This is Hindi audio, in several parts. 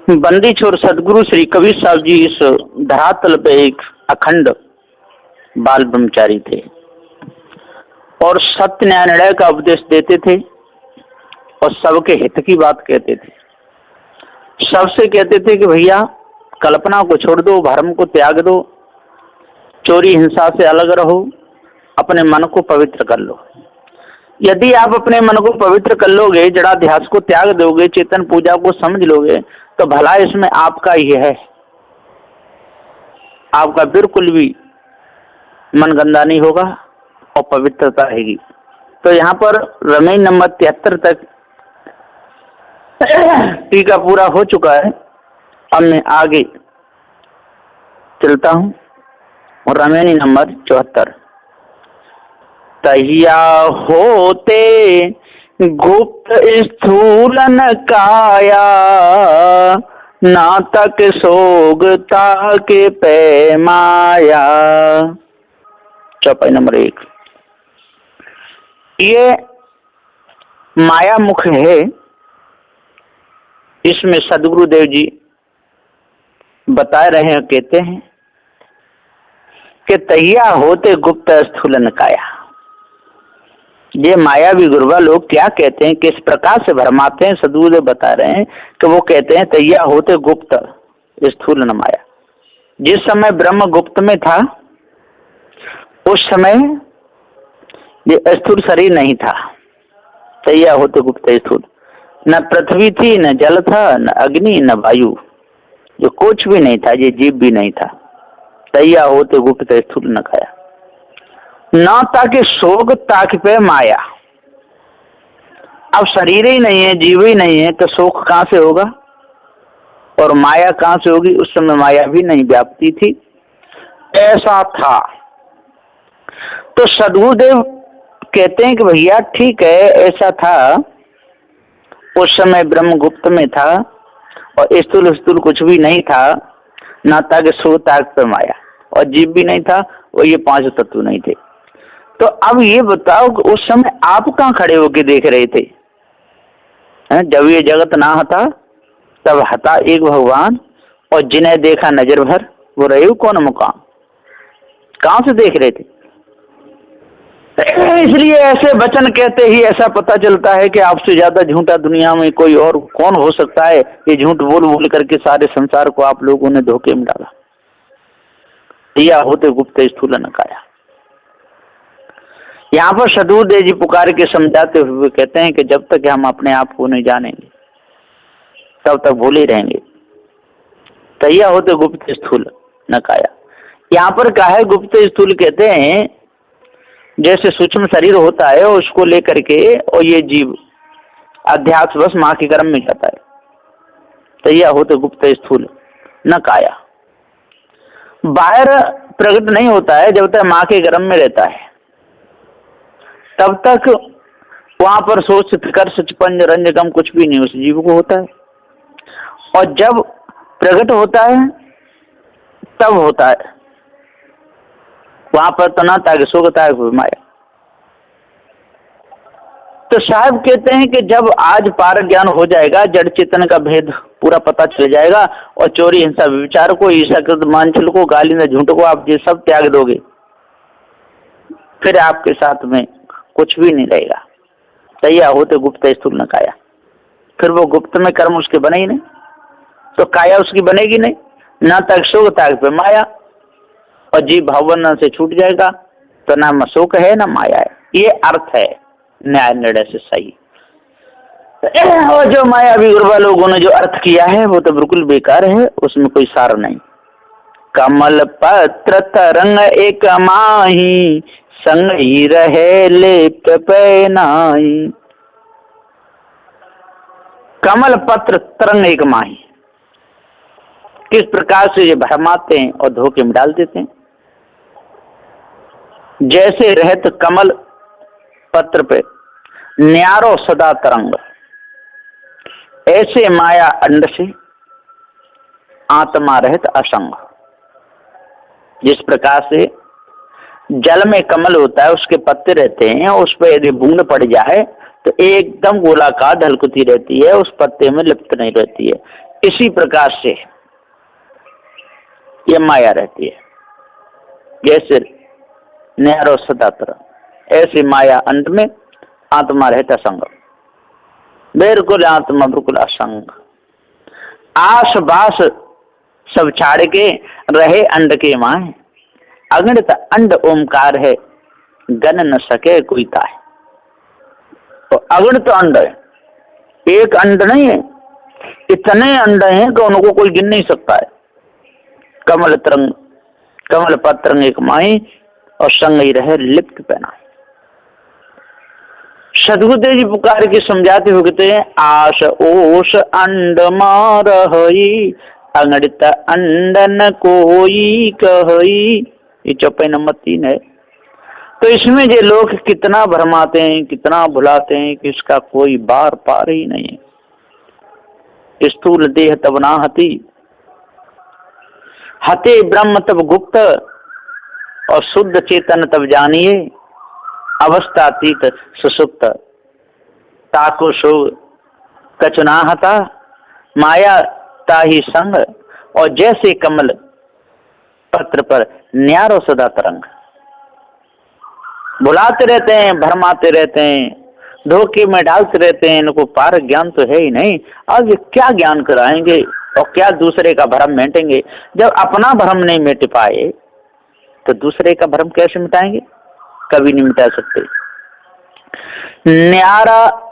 बंदी छोर सदगुरु श्री कबीर साहब जी इस धरातल पे एक अखंड बाल ब्रह्मचारी थे और सत्य न्याय निर्णय का उपदेश देते थे और सबके हित की बात कहते थे। सबसे कहते थे कि भैया कल्पना को छोड़ दो, भरम को त्याग दो, चोरी हिंसा से अलग रहो, अपने मन को पवित्र कर लो। यदि आप अपने मन को पवित्र कर लोगे, जड़ाध्यास को त्याग दोगे, चेतन पूजा को समझ लोगे, तो भला इसमें आपका ही है। आपका बिल्कुल भी मन गंदा नहीं होगा और पवित्रता रहेगी। तो यहाँ पर रमेश नंबर 73 तक टीका पूरा हो चुका है। अब मैं आगे चलता हूँ और रमेनी नंबर 74। तहिया होते गुप्त स्थूलन काया, नातक सोगता के पैमाया। चौपाई नंबर 1। ये माया मुख है। इसमें सदगुरुदेव जी बता रहे हैं, कहते हैं कि तहिया होते गुप्त स्थूलन काया। ये मायावी गुरुवा लोग क्या कहते हैं, किस प्रकार से भरमाते हैं, सदगुरुदेव बता रहे हैं कि वो कहते हैं तहिया होते गुप्त स्थूलन माया। जिस समय ब्रह्म गुप्त में था उस समय ये स्थूल शरीर नहीं था। तहिया होते गुप्त स्थूल, न पृथ्वी थी, न जल था, न अग्नि, न वायु, जो कुछ भी नहीं था, ये जीव भी नहीं था। तैया होते गुप्त स्थूल न खाया, ना ताकि शोक ताक पे माया। अब शरीर ही नहीं है, जीव ही नहीं है, तो शोक कहां से होगा और माया कहां से होगी। उस समय माया भी नहीं व्याप्ति थी, ऐसा था। तो सदगुरुदेव कहते हैं कि भैया ठीक है, ऐसा था। उस समय ब्रह्म गुप्त में था और स्थूल स्थूल कुछ भी नहीं था, ना ताकि शोक ताक पे माया, और जीव भी नहीं था और ये 5 तत्व नहीं थे। तो अब ये बताओ कि उस समय आप कहाँ खड़े होके देख रहे थे? जब ये जगत ना हता तब हता एक भगवान, और जिन्हें देखा नजर भर वो रहे कौन मुकाम। कहां से देख रहे थे? इसलिए ऐसे वचन कहते ही ऐसा पता चलता है कि आपसे ज्यादा झूठा दुनिया में कोई और कौन हो सकता है। ये झूठ बोल बोल करके सारे संसार को आप लोगों ने धोखे में डाला। दिया होते गुप्त स्थूल न काया। यहाँ पर सदगुरुदेव जी पुकार के समझाते हुए कहते हैं कि जब तक हम अपने आप को नहीं जानेंगे तब तक भूले रहेंगे। तैया होते गुप्त स्थूल न काया। यहाँ पर क्या है? गुप्त स्थूल कहते हैं जैसे सूक्ष्म शरीर होता है उसको लेकर के, और ये जीव अध्यास बस माँ के गर्भ में जाता है। तैया होते गुप्त स्थूल न काया। बाहर प्रकट नहीं होता है जब तक माँ के गर्भ में रहता है, तब तक वहां पर सोच फिकर सचपंज रंज गम कुछ भी नहीं उस जीव को होता है। और जब प्रकट होता है तब होता है वहां पर तनाता है, सोगता है माया। तो साहब कहते हैं कि जब आज पार ज्ञान हो जाएगा, जड़ चेतन का भेद पूरा पता चल जाएगा, और चोरी हिंसा विचार को, ईर्ष्या मानचल को, गाली न झूठ को आप ये सब त्याग दोगे, फिर आपके साथ में कुछ भी नहीं रहेगा। तैया होते गुप्त स्थूल न काया। फिर वो गुप्त में कर्म उसके बने ही नहीं, तो काया उसकी बनेगी नहीं। ना तक शोक ताक पे माया, और जीव भावना से छूट जाएगा, तो ना शोक है ना माया है। ये अर्थ है न्याय निर्णय से सही। और जो मायावी गुरुवा लोगों ने जो अर्थ किया है वो तो बिल्कुल बेकार है, उसमें कोई सार नहीं। कमल पत्र तरंग एक माही, संग ही रहे लेप पे नाई। कमल पत्र तरंग एक माही, किस प्रकार से ये भरमाते हैं और धोखे में डाल देते हैं। जैसे रहत कमल पत्र पे न्यारो सदा तरंग, ऐसे माया अंड से आत्मा रहत असंग। जिस प्रकार से जल में कमल होता है, उसके पत्ते रहते हैं, उस पर यदि बूंद पड़ जाए तो एकदम गोलाकार ढलकुती रहती है, उस पत्ते में लिप्त नहीं रहती है। इसी प्रकार से ये माया रहती है, जैसे न्यारो सदातर, ऐसी माया अंत में आत्मा रहता संग, बिल्कुल आत्मा बिल्कुल असंग। आस बास सब छाड़ के रहे अंड के माए, अगणित अंड ओमकार है, गन न सके कोई ताए। तो अगणित अंड है, एक अंड नहीं है, इतने अंड हैं कि उनको कोई गिन नहीं सकता है। कमल तरंग कमल पत्रंग एक माई, और संग ही रहे लिप्त पहना। सदगुरुदेव जी पुकार के समझाते हुए कहते हैं, आश ओष अंड मार अगणित अंडन कोई कही। ये चौपाई नंबर 3 है। तो इसमें जो लोग कितना भरमाते हैं, कितना भुलाते हैं कि इसका कोई बार पार ही नहीं है। स्थूल देह तब ना हती, हते ब्रह्म तब गुप्त, और शुद्ध चेतन तब जानिए, अवस्थातीत सुसुप्त। ताको सो कचना हता, माया ताही संग, और जैसे कमल पत्र पर न्यारो सदा तरंग। बुलाते रहते हैं, भरमाते रहते हैं, धोखे में डालते रहते हैं, इनको पार ज्ञान तो है ही नहीं। अब ये क्या ज्ञान कराएंगे और क्या दूसरे का भ्रम मेटेंगे? जब अपना भ्रम नहीं मिट पाए तो दूसरे का भ्रम कैसे मिटाएंगे? कभी नहीं मिटा सकते। न्यारा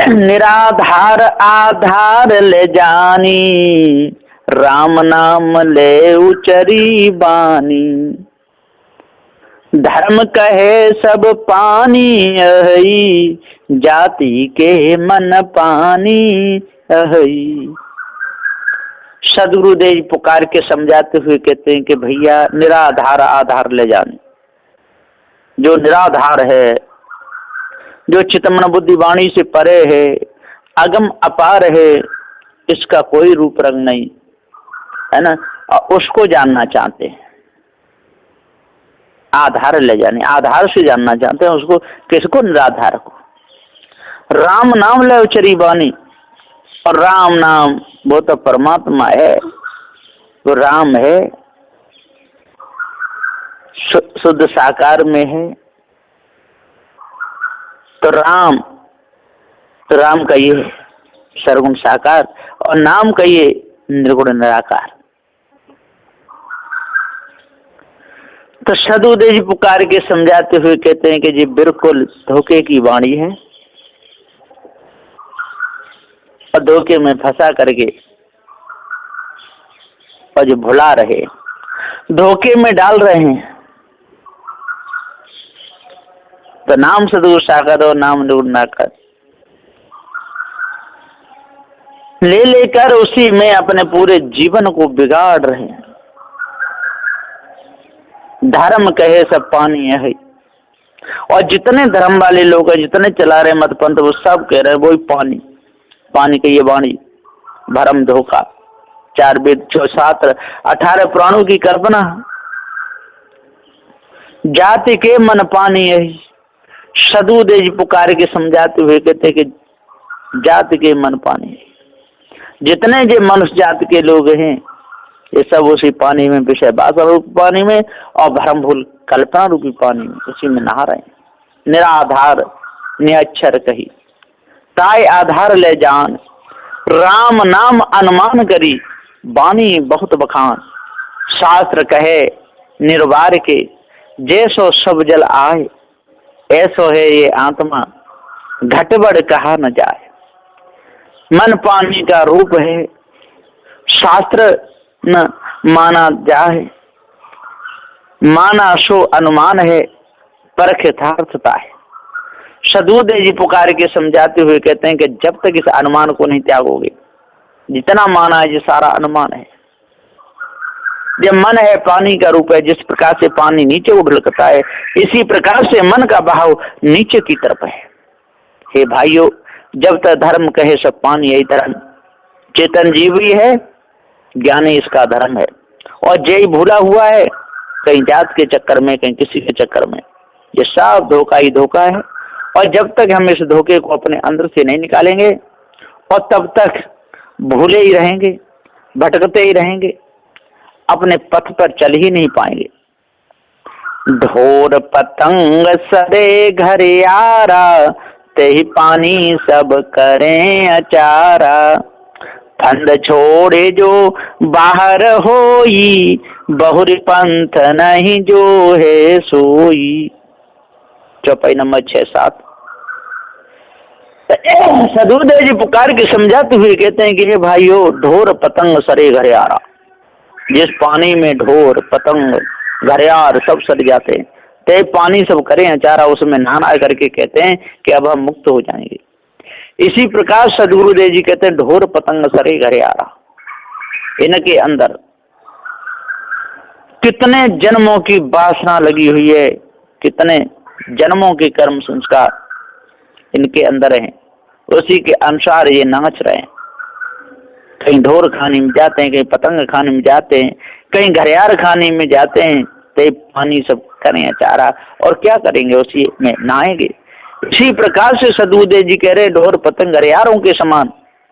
निराधार आधार ले जानी, राम नाम ले उचरी बानी। धर्म कहे सब पानी अहई, जाति के मन पानी अहई। सदगुरुदेव पुकार के समझाते हुए कहते हैं कि भैया निराधार आधार ले जाने, जो निराधार है, जो चितमन बुद्धि वाणी से परे है, अगम अपार है, इसका कोई रूप रंग नहीं है ना, उसको जानना चाहते हैं। आधार ले जाने, आधार से जानना चाहते हैं उसको। किसको? निराधार को। राम नाम ले उचरी बानी, और राम नाम वो तो परमात्मा है, वो राम है, शुद्ध साकार में है। तो राम कहिए सर्वगुण साकार, और नाम कहिए निर्गुण निराकार। तो सदगुरुदेव जी पुकार के समझाते हुए कहते हैं कि जी बिल्कुल धोखे की वाणी है, और धोखे में फंसा करके और जो भुला रहे, धोखे में डाल रहे हैं। तो नाम सदगुरु साकार और नाम निर्गुण निराकार ले लेकर उसी में अपने पूरे जीवन को बिगाड़ रहे हैं। धर्म कहे सब पानी है, और जितने धर्म वाले लोग हैं, जितने चला रहे मत पंथ, वो सब कह रहे हैं वही पानी। पानी की ये वाणी, भरम धोखा, 4 वेद 6 शास्त्र 18 पुराणों की कल्पना। जाति के मन पानी है। सदगुरुदेव जी पुकार के समझाते हुए कहते कि जाति के मन पानी है। जितने जो मनुष्य जाति के लोग हैं, ये सब उसी पानी में, विषय वासना रूपी पानी में और भ्रम भूल कल्पना रूपी पानी में, उसी में नहा रहे हैं। निराधार निअक्षर कही, ताय आधार ले जान, राम नाम अनुमान करी, बानी बहुत बखान। शास्त्र कहे निर्वार के, जैसो सब जल आए, ऐसो है ये आत्मा, घटबड़ कहा न जाए। मन पानी का रूप है, शास्त्र न माना जाए, माना सो अनुमान है, परख यथार्थता है। सदगुरुदेव जी पुकार के समझाते हुए कहते हैं कि जब तक इस अनुमान को नहीं त्यागोगे, जितना माना है ये सारा अनुमान है। जब मन है पानी का रूप है, जिस प्रकार से पानी नीचे उछलता है, इसी प्रकार से मन का बहाव नीचे की तरफ है। हे भाइयों, जब तक धर्म कहे सब पानी, यही धर्म। चेतन जीव ही है, ज्ञानी इसका धर्म है, और जय भूला हुआ है, कहीं जात के चक्कर में, कहीं किसी के चक्कर में। ये सब धोखा ही धोखा है। और जब तक हम इस धोखे को अपने अंदर से नहीं निकालेंगे, और तब तक भूले ही रहेंगे, भटकते ही रहेंगे, अपने पथ पर चल ही नहीं पाएंगे। ढोर पतंग सदे घर यारा, ते ही पानी सब करें अचारा। फंद छोड़े जो बाहर होई, बहुरी पंथ नहीं जो है सोई। चौपाई नंबर 6-7। सदगुरुदेव जी पुकार के समझाते हुए कहते हैं कि हे भाइयों, ढोर पतंग सरे घरियारा। जिस पानी में ढोर पतंग घरियार सब सड़ जाते हैं, ते पानी सब करें अचारा, उसमें नहाना करके कहते हैं कि अब हम मुक्त हो जाएंगे। इसी प्रकार सदगुरुदेव जी कहते हैं ढोर पतंग सरे घरियारा। इनके अंदर कितने जन्मों की वासना लगी हुई है, कितने जन्मों के कर्म संस्कार इनके अंदर हैं, उसी के अनुसार ये नाच रहे हैं। कहीं ढोर खाने में जाते हैं, कहीं पतंग खाने में जाते हैं, कहीं घरियार खाने में जाते हैं, तो पानी सब करें अचारा, और क्या करेंगे, उसी में नहाएंगे। इसी प्रकार से सदगुरुदेव जी कह रहे ढोर पतंग घरियारों के समान,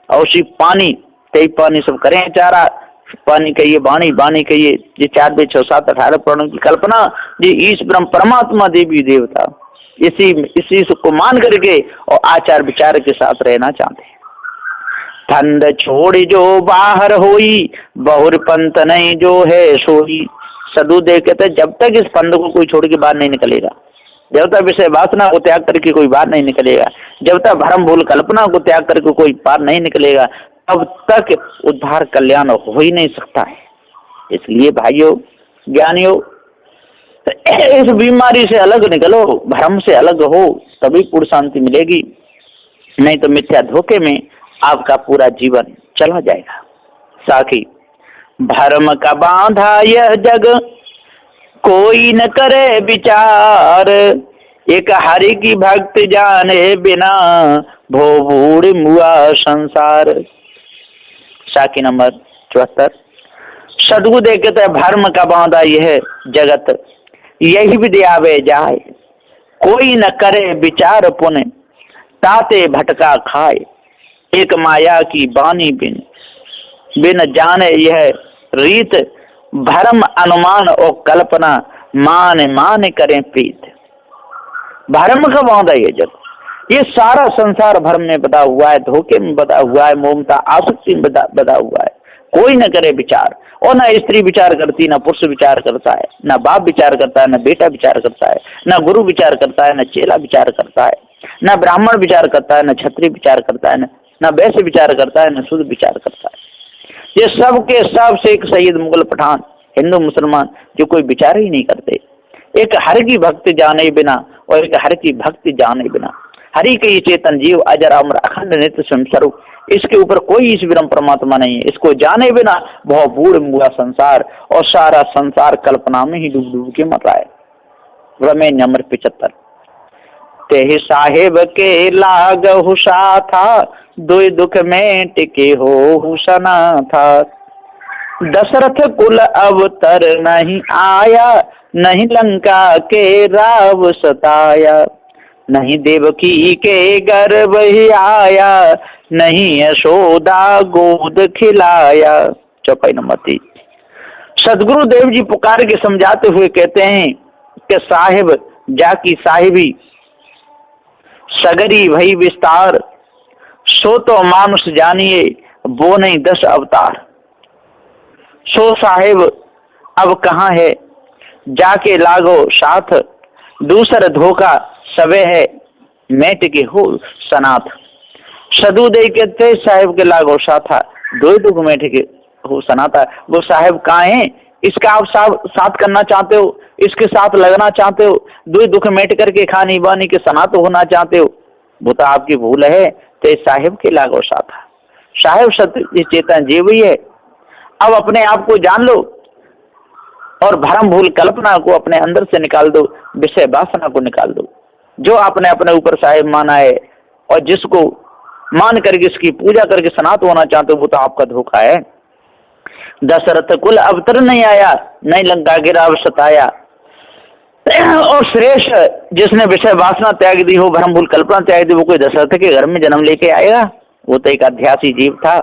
और उसी पानी ते पानी सब करें अचारा। पानी कहिए, बाणी, बाणी कहिए, ये 4 6 7 18 प्रणों की कल्पना, ये ईश ब्रह्म परमात्मा देवी देवता, इसी को मान करके और आचार विचार के साथ रहना चाहते हैं। फंद छोड़ जो बाहर होई, बहुर पंथ नहीं जो है सोई। सदगुरुदेव कहते जब तक इस फंद को कोई छोड़ के बाहर नहीं निकलेगा, जब तक विषय वासना को त्याग करके कोई बाहर नहीं निकलेगा, जब तक भ्रम भूल कल्पना को त्याग करके कोई पार नहीं निकलेगा, तब तक उद्धार कल्याण हो ही नहीं सकता है। इसलिए भाइयों, ज्ञानियों, इस बीमारी से अलग निकलो, भ्रम से अलग हो, तभी पूर्ण शांति मिलेगी। नहीं तो मिथ्या धोखे में आपका पूरा जीवन चला जाएगा। साखी, भ्रम का बांधा यह जग, कोई न करे विचार। एक हरि की भक्त जाने बिना, भो बूढ़ मुआ संसार। साखी नंबर 74। सदगुरुदेव कहते हैं भ्रम का बांधा यह जगत, यही विद्यावे जाए। कोई न करे विचार पुण्य, ताते भटका खाए। एक माया की बानी बिन, बिन जाने यह रीत। भ्रम अनुमान और कल्पना, मान मान करें प्रीत। भ्रम का बांधा ये जग, ये सारा संसार भ्रम में बधा हुआ है, धोखे में बधा हुआ है, मोमता आसक्ति में बधा हुआ है। कोई न करे विचार, और ना स्त्री विचार करती, ना पुरुष विचार करता है, ना बाप विचार करता है, ना बेटा विचार करता है, ना गुरु विचार करता है, ना चेला विचार करता है, ना ब्राह्मण विचार करता है, ना क्षत्रिय विचार करता है, ना वैश्य विचार करता है, ना शुद्ध विचार करता है। ये सब के सब शेख सैयद मुगल पठान हिंदू मुसलमान जो कोई विचार ही नहीं करते। एक हर की भक्ति जाने बिना, और एक हर की भक्ति जाने बिना। हरि के ये चेतन जीव अजर अमर अखंड नित्य स्वरूप, इसके ऊपर कोई ईश ब्रह्म परमात्मा नहीं है। इसको जाने बिना बहुत बूढ़ मुआ संसार, और सारा संसार कल्पना में ही डूब डूब के मर रहा है। रमे नंबर 75। ते साहेब के लाग हुशा था, दुई दुख में टिके हो हुसना था। दशरथ कुल अवतर नहीं आया, नहीं लंका के राव सताया। नहीं देवकी के गर्भ ही आया, नहीं यशोदा गोद खिलाया। चौपाई नंबर 3। सदगुरु देव जी पुकार के समझाते हुए कहते हैं कि साहिब जाकी साहिबी, सगरी भई विस्तार। सो तो मानुष जानिए, वो नहीं 10 अवतार। सो साहिब अब कहाँ है, जाके लागो साथ। दूसर धोखा सबे है, मैं टिके हो सनाथ। सदगुरुदेव कहते साहिब के लागो साथा, दो दुख में टिके हो सनाथा। वो साहिब कहाँ है, इसका आप साथ करना चाहते हो, इसके साथ लगना चाहते हो, दो दुख मेट करके खानी बानी के सनात होना चाहते हो, वो तो आपकी भूल है। तो साहिब के लागो साथा, साहिब सत्य चेतन जीव ही है। अब अपने आप को जान लो, और भ्रम भूल कल्पना को अपने अंदर से निकाल दो, विषय वासना को निकाल दो। जो आपने अपने ऊपर साहिब माना है, और जिसको मान करके इसकी पूजा करके सनात होना चाहते हो, वो तो आपका धोखा है। दशरथ कुल अवतर नहीं आया, नहीं लंका के राव सताया। और श्रेष्ठ जिसने विषय वासना त्याग दी हो, भ्रम भूल कल्पना त्याग दी, वो कोई दशरथ के घर में जन्म लेके आएगा? वो तो एक अध्यासी जीव था।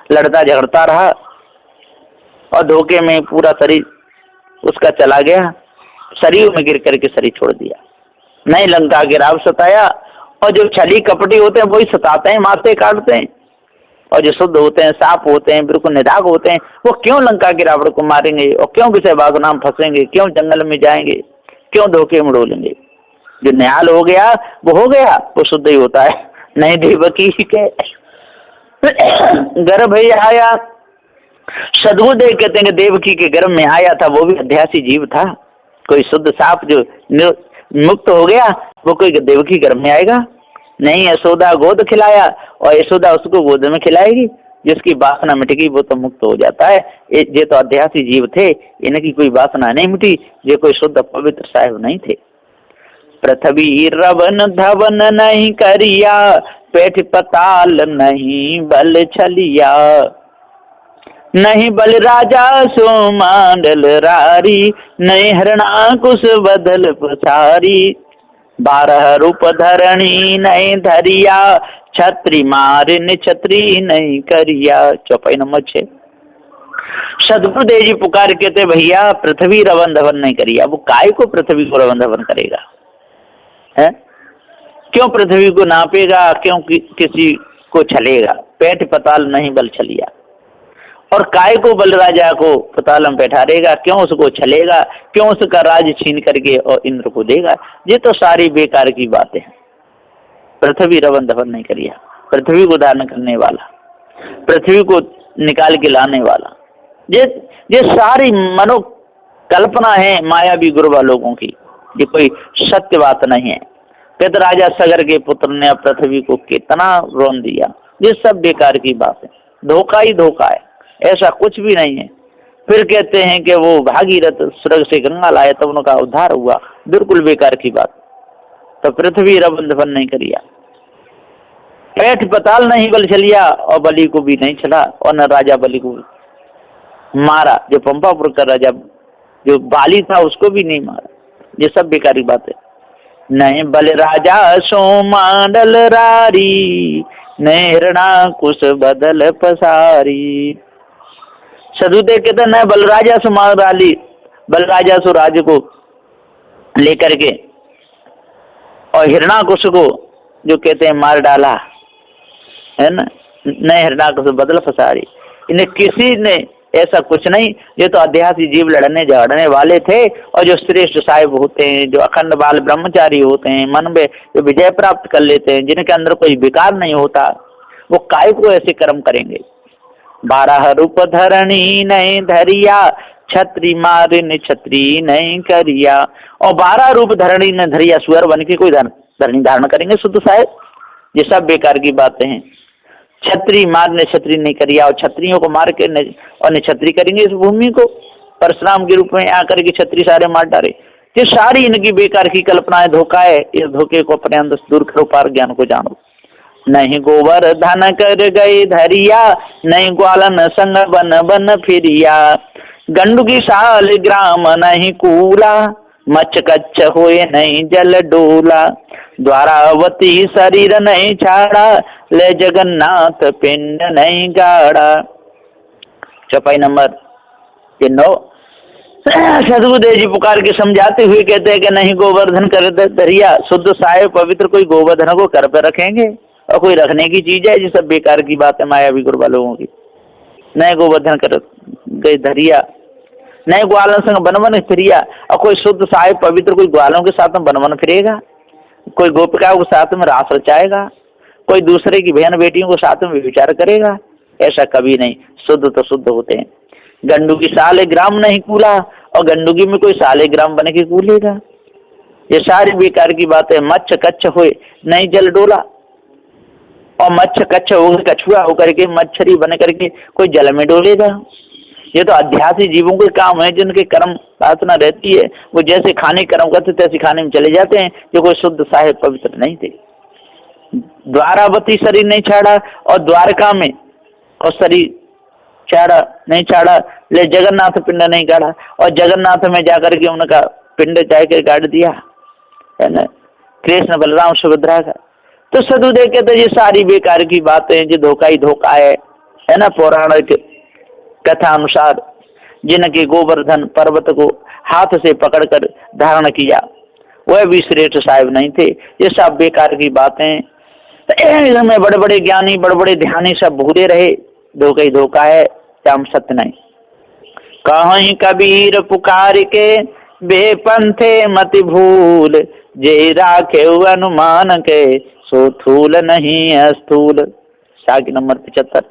लड़ता झगड़ता रहा और धोखे में पूरा शरीर उसका चला गया, शरीर में गिर करके शरीर छोड़ दिया। नहीं लंका के राव सताया, और जो छली कपटी होते हैं वही सताते हैं, मारते काटते हैं, और जो शुद्ध होते हैं, साफ होते हैं, बिल्कुल निदाग होते हैं, वो क्यों लंका के रावण को मारेंगे और क्यों किसी बागनाम फंसेंगे, क्यों जंगल में जाएंगे, क्यों धोखे में डोलेंगे। जो न्याल हो गया वो हो गया, वो शुद्ध ही होता है। नहीं देवकी के गर्भ ही आया, सदगुरुदेव कहते हैं कि देवकी के गर्भ में आया था, वो भी अध्यासी जीव था। कोई शुद्ध साफ जो मुक्त हो गया वो कोई देवकी गर्भ में आएगा नहीं। यशोदा गोद खिलाया और यशोदा उसको गोद में खिलाएगी, जिसकी वासना मिट गई वो तो मुक्त हो जाता है। ये तो अध्यासी जीव थे, इनकी कोई वासना नहीं मिटी, ये कोई शुद्ध पवित्र साहेब नहीं थे। पृथ्वी रवन धवन नहीं करिया, पेट पताल नहीं बल छलिया, नहीं बल राजा सो मांडल रारी, नहीं हरणा कुश बदल पसारी, 12 रूप धरणी नहीं धरिया, छत्री मार छत्री नहीं करिया। चौपाई नंबर 6। सदगुरुदेव जी पुकार कहते भैया पृथ्वी रवन धवन नहीं करिया। वो काय को पृथ्वी को रवन धवन करेगा है? क्यों पृथ्वी को नापेगा, क्यों किसी को छलेगा। पेट पताल नहीं बल छलिया, और काय को बल राजा को पताल में बैठारेगा, क्यों उसको छलेगा, क्यों उसका राज छीन करके और इंद्र को देगा। ये तो सारी बेकार की बातें हैं। पृथ्वी रवन धवन नहीं करिया, पृथ्वी को धारण करने वाला, पृथ्वी को निकाल के लाने वाला, ये सारी मनोकल्पना है मायावी गुरुवा लोगों की, ये कोई सत्य बात नहीं है। पित राजा सगर के पुत्र ने पृथ्वी को कितना रोन दिया, ये सब बेकार की बात है, धोखा ही धोखा है, ऐसा कुछ भी नहीं है। फिर कहते हैं कि वो भागीरथ स्वर्ग से गंगा लाए तब उनका उद्धार हुआ, बिल्कुल बेकार की बात। तो पृथ्वी रवन धवन नहीं करिया, पेट पताल नहीं बल छलिया, और बलि को भी नहीं छला, और न राजा बलि को मारा, जो पंपापुर का राजा जो बाली था उसको भी नहीं मारा। ये सब बेकारी बात है। नहीं बल राजा सो मांडल रारी, नहीं हिरणा कुश बदल पसारी। सदुदेव कहते न बलराजा सो मार डाली, बलराजा सो राज को लेकर के और हिरणाकुश को जो कहते हैं मार डाला है ना, नहीं हिरणाकुश बदल फसारी। इन्हें किसी ने ऐसा कुछ नहीं, ये तो अध्यासी जीव लड़ने झगड़ने वाले थे, और जो श्रेष्ठ साहिब होते हैं, जो अखंड बाल ब्रह्मचारी होते हैं, मन में जो विजय प्राप्त कर लेते हैं, जिनके अंदर कोई विकार नहीं होता, वो काय को ऐसे कर्म करेंगे। 12 रूप धरणी नहीं धरिया, छत्री मारिन छत्री नहीं करिया। और 12 रूप धरणी ने धरिया, सुअर बन के कोई धरणी धारण करेंगे शुद्ध साहेब, ये सब बेकार की बातें हैं। छत्री मार ने छत्री नहीं करिया, और छत्रियों को मार के और निछत्री करेंगे इस भूमि को, परशुराम के रूप में आकर के छत्री सारे मार डाले। ये सारी इनकी बेकार की कल्पनाएं, धोखा है। इस धोखे को अपने अंदर दूर करो, पार ज्ञान को जानो। नहीं गोवर्धन कर गए धरिया, नहीं ग्वालन संग बन बन फिरिया, गंडू की साल ग्राम नहीं कूला, मच कच्छ हुए नहीं जल डोला, द्वारावती शरीर नहीं छाड़ा, ले जगन्नाथ पिंड नहीं गाड़ा। चौपाई नंबर 9। सदगुरुदेव जी पुकार के समझाते हुए कहते हैं कि नहीं गोवर्धन कर धरिया, शुद्ध साहेब पवित्र कोई गोवर्धन को कर पे रखेंगे, और कोई रखने की चीज है। ये सब बेकार की बात है मायावी गुरुवा लोगों की। नए गोवर्धन कर गए धरिया, नए ग्वालों संग बनवन फिरिया, और कोई शुद्ध साहिब पवित्र कोई ग्वालों के साथ में बनवन फिरेगा, कोई गोपिकाओं के साथ में रास रचाएगा, कोई दूसरे की बहन बेटियों को साथ में विचार करेगा, ऐसा कभी नहीं। शुद्ध तो शुद्ध होते हैं। गंडू की साले ग्राम नहीं कूला, और गंडुगी में कोई साले ग्राम बने के कूलेगा। ये सारी बेकार की बात है। मच्छ कच्छ हुए नहीं जल डोला, और मच्छ कच्छ होकर कछुआ होकर के मच्छरी बन करके कोई जल में डोलेगा। ये तो अध्यासी जीवों के काम है, जिनके कर्म वासना रहती है, वो जैसे खाने कर्म करते तैसे खाने में चले जाते हैं, जो कोई शुद्ध साहेब पवित्र नहीं थे। द्वारावती शरीर नहीं छाड़ा, और द्वारका में और शरीर छाड़ा नहीं छाड़ा, ले जगन्नाथ पिंड नहीं गाड़ा, और जगन्नाथ में जाकर के उनका पिंड जाकर गाड़ दिया है ना, कृष्ण बलराम सुभद्रा का। तो सदुदेव कहते ये सारी बेकार की बातें, जो धोखा ही धोखा है है ना, पौराणिक कथा अनुसार जिनके गोवर्धन पर्वत को हाथ से पकड़कर धारण किया वह भी श्रेष्ठ साहिब नहीं थे। ये सब बेकार की बातें। तो में बड़े बड़े ज्ञानी बड़े बड़े ध्यानी सब भूले रहे, धोखा ही धोखा है, श्याम सत्य नहीं। कहीं कबीर पुकार के बेपंथे मति भूल, जे राखे अनुमान के सो थूल नहीं अस्थूल। शाखी नंबर 75।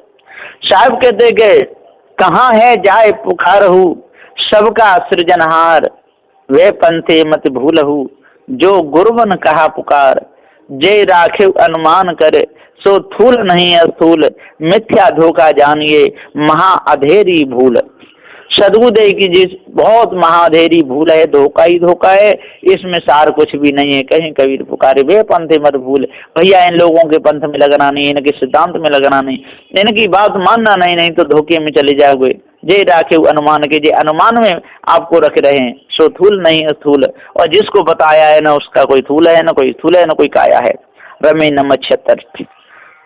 साहब कहते गए कहाँ है जाए पुकारहु, सबका सृजनहार, वे पंथे मत भूलहु, जो गुरुवन कहा पुकार, जय राखे अनुमान करे सो थूल नहीं अस्थूल, मिथ्या धोखा जानिए महा अधेरी भूल। सदगुरुदेव की जिस बहुत महाधेरी भूल है, धोखा ही धोखा है, इसमें सार कुछ भी नहीं है। कहीं कबीर पुकारे वे पंथे मत भूल, भैया इन लोगों के पंथ में लगना नहीं, इनके सिद्धांत में लगना नहीं, इनकी बात मानना नहीं, नहीं तो धोखे में चले जाओगे। जय राखे अनुमान के, जे अनुमान में आपको रख रहे हैं, सो थूल नहीं स्थूल, और जिसको बताया है ना उसका कोई थूल है ना कोई स्थूल है ना कोई काया है। रमे नंबर 76।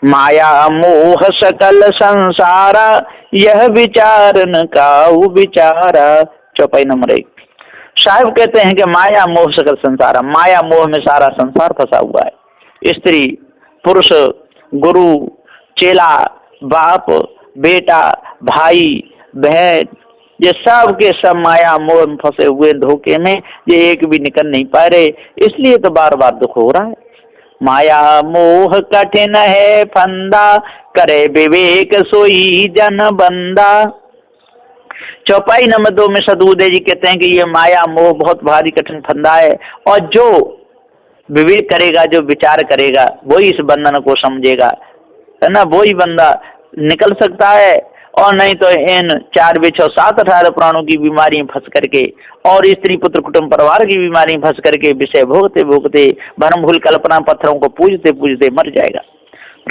माया मोह सकल संसारा, यह विचार न काऊ विचारा। चौपाई नंबर 1। साहब कहते हैं कि माया मोह सकल संसारा, माया मोह में सारा संसार फंसा हुआ है। स्त्री पुरुष गुरु चेला बाप बेटा भाई बहन, ये सब के सब माया मोह में फंसे हुए धोखे में, ये एक भी निकल नहीं पा रहे, इसलिए तो बार बार दुख हो रहा है। माया मोह कठिन है फंदा, करे विवेक सोई जन बंदा। चौपाई नंबर 2 में सदगुरुदेव जी कहते हैं कि ये माया मोह बहुत भारी कठिन फंदा है, और जो विवेक करेगा जो विचार करेगा वही इस बंधन को समझेगा, है ना, वही बंदा निकल सकता है। और नहीं तो इन 4 6 7 18 प्राणों की बीमारी में फंस करके और स्त्री पुत्र कुटुंब परिवार की बीमारी में फंस करके विषय भोगते भोगते भरम भूल कल्पना पत्थरों को पूजते पूजते मर जाएगा।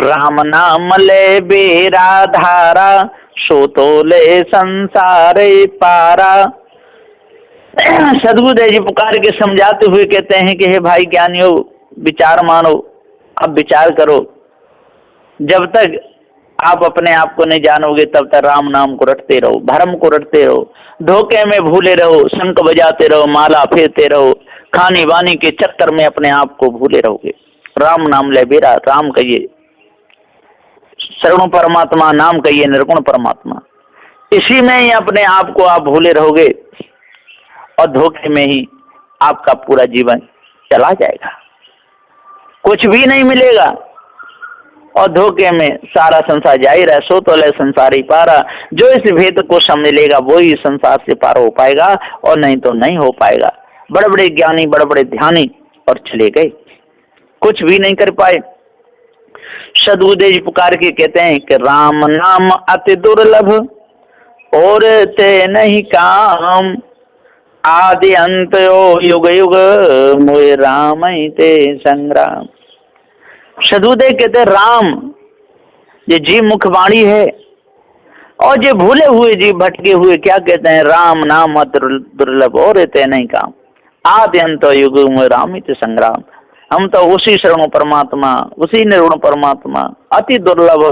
राम नाम ले बेरा धारा, सो तो ले संसार पारा। सदगुरुदेव जी पुकार के समझाते हुए कहते हैं कि हे भाई ज्ञानियों, विचार मानो, अब विचार करो। जब तक आप अपने आप को नहीं जानोगे तब तक राम नाम को रटते रहो, भरम को रटते रहो, धोखे में भूले रहो, शंख बजाते रहो, माला फेरते रहो, खानी वानी के चक्कर में अपने आप को भूले रहोगे। राम नाम ले बेरा, राम कहिए सर्वण परमात्मा, नाम कहिए निर्गुण परमात्मा, इसी में ही अपने आप को आप भूले रहोगे और धोखे में ही आपका पूरा जीवन चला जाएगा, कुछ भी नहीं मिलेगा और धोखे में सारा संसार जाहिर है। सो तो ले संसार ही पारा, जो इस भेद को समझ लेगा वो ही संसार से पार हो पाएगा और नहीं तो नहीं हो पाएगा। बड़े बड़े ज्ञानी बड़े बड़े ध्यानी और चले गए, कुछ भी नहीं कर पाए। सदगुरुदेव जी पुकार के कहते हैं कि राम नाम अति दुर्लभ और ते नहीं काम, आदि अंत युग युग मोए राम ते संग्राम। सदगुरुदेव कहते राम ये जीव मुखवाणी है और ये भूले हुए जीव भटके हुए क्या कहते हैं, राम नाम दुर्लभ और रहते नहीं काम, आदि अंत युग में राम ही संग्राम। हम तो उसी शरणों परमात्मा, उसी निर्गुण परमात्मा अति दुर्लभ,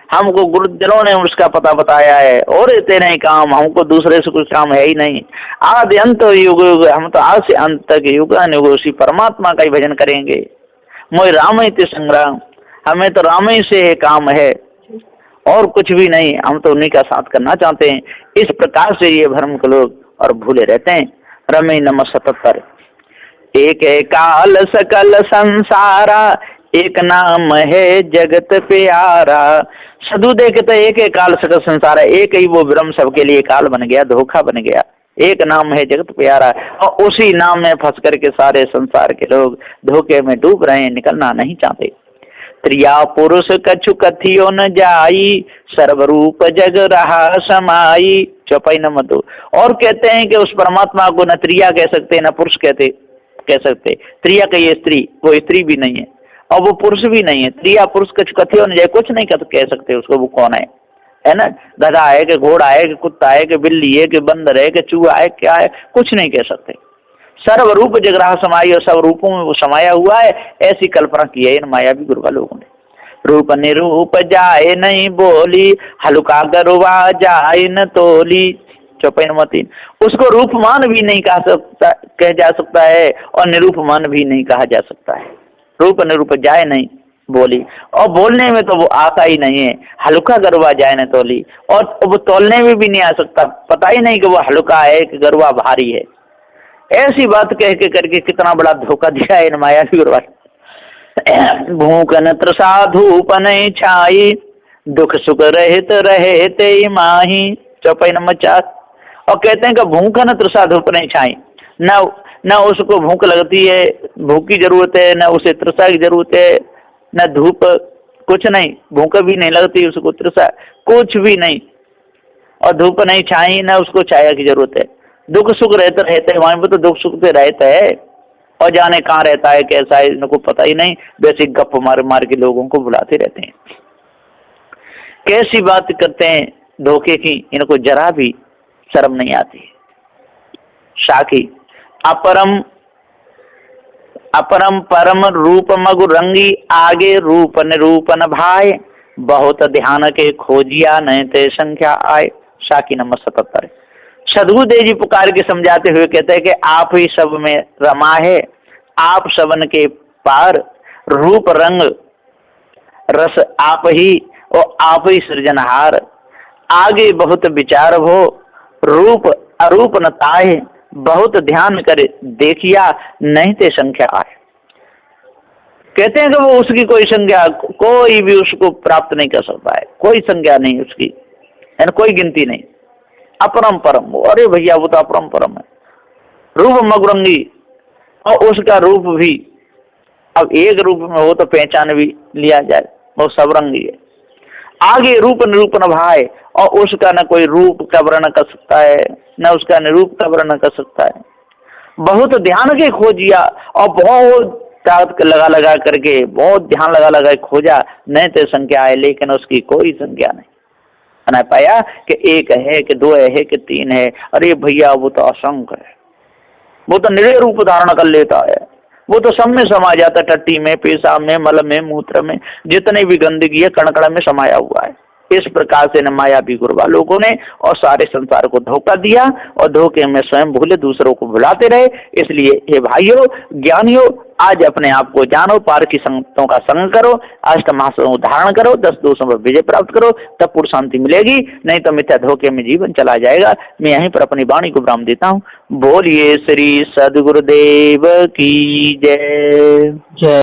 हमको गुरुजनों ने उसका पता बताया है, और रहते नहीं काम, हमको दूसरे से कुछ काम है ही नहीं। आदि अंत युग युग, हम तो आज से अंत तक युग युग उसी परमात्मा का ही भजन करेंगे। मोय राम ही संग्राम, हमें तो राम ही से काम है और कुछ भी नहीं, हम तो उन्हीं का साथ करना चाहते हैं। इस प्रकार से ये भ्रम के लोग और भूले रहते हैं। रमे नंबर 77। एक काल सकल संसारा, एक नाम है जगत प्यारा। सदगुरुदेव कहते एक काल सकल संसार है, एक ही वो भ्रम सबके लिए काल बन गया, धोखा बन गया। एक नाम है जगत प्यारा और उसी नाम में फंस करके सारे संसार के लोग धोखे में डूब रहे हैं, निकलना नहीं चाहते। त्रिया पुरुष कछु कथियो न जाई, सर्वरूप जग रहा समाई। चौपाई नंबर 2। और कहते हैं कि उस परमात्मा को न त्रिया कह सकते न पुरुष कह सकते। त्रिया कहिए स्त्री, वो स्त्री भी नहीं है और वो पुरुष भी नहीं है। त्रिया पुरुष कछु कथियो न जाए, कुछ नहीं कह सकते उसको, वो कौन है ना, गधा है कि घोड़ा है कि कुत्ता है कि बिल्ली है कि बंदर है कि चूहा है, क्या है, कुछ नहीं कह सकते। सर्वरूप जगराह समाई, और सब रूपों में वो समाया हुआ है, ऐसी कल्पना की है इन मायावी गुरुवा लोगों ने। रूप निरूप जाए नहीं बोली, हल्का गरुआ जाए न तोली। चौपाई नंबर 3, उसको रूपमान भी नहीं कह जा सकता है और निरूपमान भी नहीं कहा जा सकता है। रूप निरूप जाए नहीं बोली, और बोलने में तो वो आता ही नहीं है। हल्का गरुआ जाए न तोली, और वो तोलने में भी नहीं आ सकता, पता ही नहीं कि वो हल्का है कि गरुआ भारी है। ऐसी बात कह के करके कितना बड़ा धोखा दिया है इन मायावी गुरुआ। भूख न तृषा धूप नहीं छाई, दुख सुख रहित रहे ते माही। चौपाई नंबर 4, और कहते हैं कि भूख न तृषा धूप नहीं छाई, न उसको भूख लगती है, भूख की जरूरत है, न उसे तृषा की जरूरत है, न धूप, कुछ नहीं, भूख भी नहीं लगती उसको, तृषा कुछ भी नहीं, और धूप नहीं छाई, न उसको छाया की जरूरत है। दुख सुख रहते रहते, वहां पर तो दुख सुख से रहता है, और जाने कहाँ रहता है, कैसा है, इनको पता ही नहीं, वैसे गप मार मार के लोगों को बुलाते रहते हैं। कैसी बात करते हैं धोखे की, इनको जरा भी शर्म नहीं आती। शाखी, अपरम अपरम परम रूप मगु रंगी, आगे रूप निरूप न भाए, बहुत ध्यान के खोजिया नहीं ते संख्या आए। शाखी नंबर 77। सदगुरुदेव जी पुकार के समझाते हुए कहते हैं कि आप ही सब में रमा है, आप सबन के पार, रूप रंग रस आप ही, और आप ही सृजनहार, आगे बहुत विचार हो, रूप अरूप न ताए, बहुत ध्यान करे देखिया नहीं ते संख्या आए। कहते हैं कि वो उसकी कोई संख्या, कोई भी उसको प्राप्त नहीं कर सकता है, कोई संख्या नहीं उसकी, यानी कोई गिनती नहीं। अपरम परम, अरे भैया वो तो अपरम परम है। रूप मगुरंगी, और उसका रूप भी, अब एक रूप में हो तो पहचान भी लिया जाए, वो सबरंगी है। आगे रूप निरूपण भाई, और उसका न कोई रूप का वर्णन कर सकता है, न उसका निरूप का वर्णन कर सकता है। बहुत ध्यान के खोजिया, और बहुत ताकत लगा लगा करके, बहुत ध्यान लगा लगा खोजा, नहीं तो संख्या है, लेकिन उसकी कोई संख्या नहीं बना पाया कि एक है कि दो है कि तीन है। अरे भैया वो तो असंख्य है, वो तो निरय रूप धारण कर लेता है, वो तो सब में समा जाता, टट्टी में, पेशाब में, मल में, मूत्र में, जितने भी गंदगी है कण कण में समाया हुआ है। इस प्रकार से न मायावी गुरुवा लोगों ने और सारे संसार को धोखा दिया, और धोखे में स्वयं भूले, दूसरों को भुलाते रहे। इसलिए हे भाइयों ज्ञानियों, आज अपने आप को जानो, पार की संगतों का संग करो, अष्टमासों धारण करो, 10 दोषों पर विजय प्राप्त करो, तब पूर्ण शांति मिलेगी, नहीं तो मिथ्या धोखे में जीवन चला जाएगा। मैं यहीं पर अपनी वाणी को विराम देता हूँ। बोलिए श्री सद्गुरुदेव की जय।